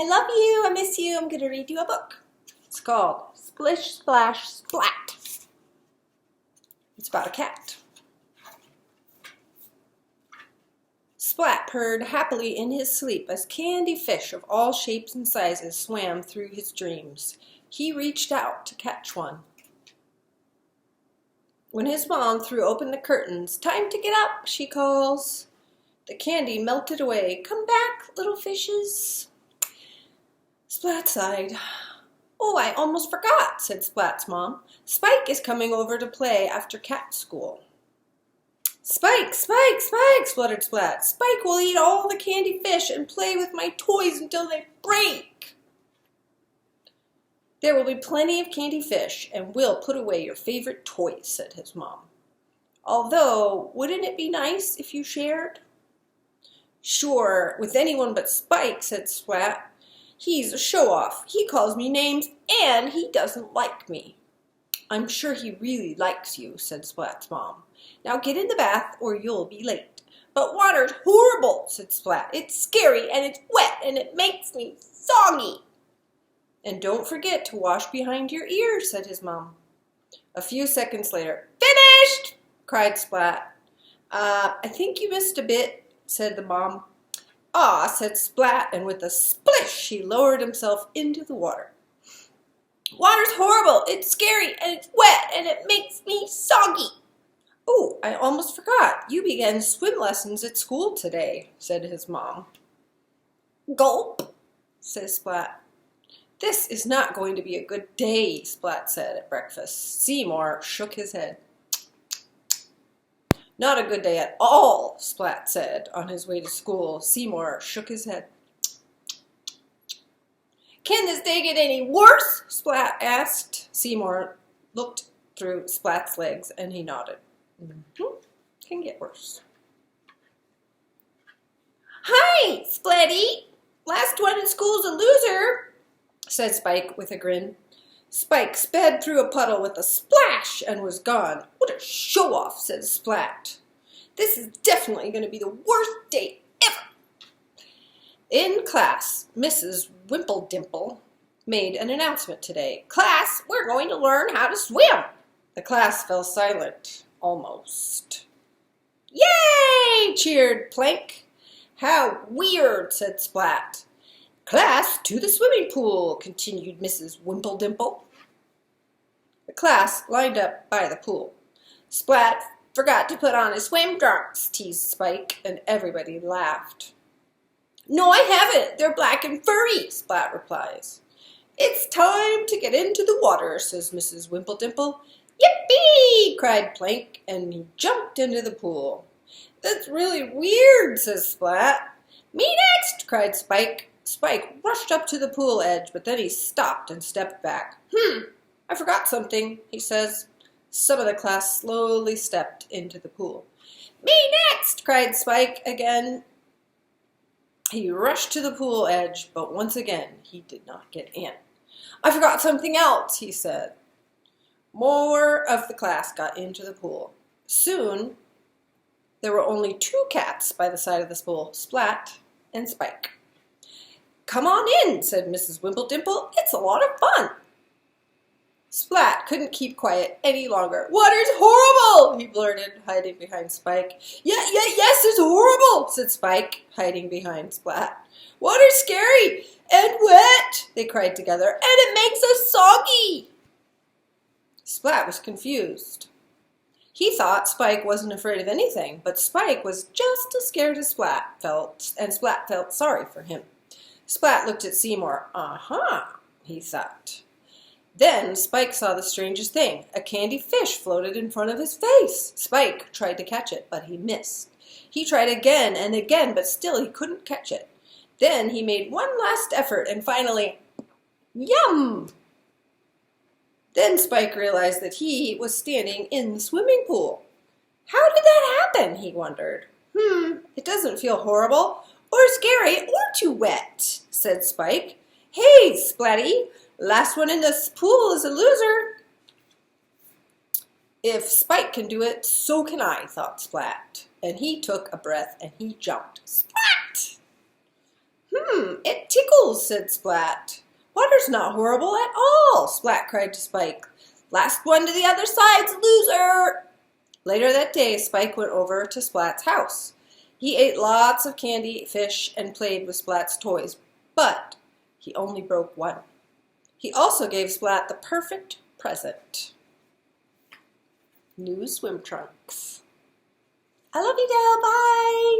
I love you. I miss you. I'm going to read you a book. It's called Splish, Splash, Splat. It's about a cat. Splat purred happily in his sleep as candy fish of all shapes and sizes swam through his dreams. He reached out to catch one. When his mom threw open the curtains, "Time to get up," she calls. The candy melted away. "Come back, little fishes." Splat sighed. "Oh, I almost forgot," said Splat's mom. "Spike is coming over to play after cat school." "Spike, Spike, Spike," spluttered Splat. "Spike will eat all the candy fish and play with my toys until they break." "There will be plenty of candy fish, and we'll put away your favorite toys," said his mom. "Although, wouldn't it be nice if you shared?" "Sure, with anyone but Spike," said Splat. "He's a show-off. He calls me names, and he doesn't like me." "I'm sure he really likes you," said Splat's mom. "Now get in the bath or you'll be late." "But water's horrible," said Splat. "It's scary, and it's wet, and it makes me soggy." "And don't forget to wash behind your ears," said his mom. A few seconds later, "Finished!" cried Splat. I think you missed a bit," said the mom. "Aw," said Splat, and with a splish, he lowered himself into the water. "Water's horrible, it's scary, and it's wet, and it makes me soggy." "Oh, I almost forgot. You began swim lessons at school today," said his mom. "Gulp," said Splat. "This is not going to be a good day," Splat said at breakfast. Seymour shook his head. "Not a good day at all," Splat said on his way to school. Seymour shook his head. "Can this day get any worse?" Splat asked. Seymour looked through Splat's legs and he nodded. Can get worse. "Hi, Splatty. Last one in school's a loser," said Spike with a grin. Spike sped through a puddle with a splash and was gone. "What a show-off," said Splat. "This is definitely going to be the worst day ever." In class, Mrs. Wimpledimple made an announcement today. "Class, we're going to learn how to swim." The class fell silent, almost. "Yay!" cheered Plank. "How weird," said Splat. "Class, to the swimming pool," continued Mrs. Wimpledimple. The class lined up by the pool. "Splat forgot to put on his swim trunks," teased Spike, and everybody laughed. "No, I haven't. They're black and furry," Splat replies. "It's time to get into the water," says Mrs. Wimpledimple. "Yippee!" cried Plank, and he jumped into the pool. "That's really weird," says Splat. "Me next!" cried Spike. Spike rushed up to the pool edge, but then he stopped and stepped back. I forgot something," he says. Some of the class slowly stepped into the pool. "Me next!" cried Spike again. He rushed to the pool edge, but once again he did not get in. "I forgot something else," he said. More of the class got into the pool. Soon, there were only two cats by the side of the pool, Splat and Spike. "Come on in," said Mrs. Wimpledimple. "It's a lot of fun." Splat couldn't keep quiet any longer. "Water's horrible," he blurted, hiding behind Spike. Yes, it's horrible," said Spike, hiding behind Splat. "Water's scary and wet," they cried together, "and it makes us soggy." Splat was confused. He thought Spike wasn't afraid of anything, but Spike was just as scared as Splat felt, and Splat felt sorry for him. Splat looked at Seymour. He thought. Then Spike saw the strangest thing. A candy fish floated in front of his face. Spike tried to catch it, but he missed. He tried again and again, but still he couldn't catch it. Then he made one last effort, and finally, yum! Then Spike realized that he was standing in the swimming pool. How did that happen, he wondered. It doesn't feel horrible, or scary, or too wet, said Spike. Hey, Splatty, last one in this pool is a loser. If Spike can do it, so can I, thought Splat. And he took a breath and he jumped. Splat! It tickles, said Splat. Water's not horrible at all, Splat cried to Spike. Last one to the other side's loser. Later that day, Spike went over to Splat's house. He ate lots of candy, fish, and played with Splat's toys, but he only broke one. He also gave Splat the perfect present. New swim trunks. I love you, Dale. Bye.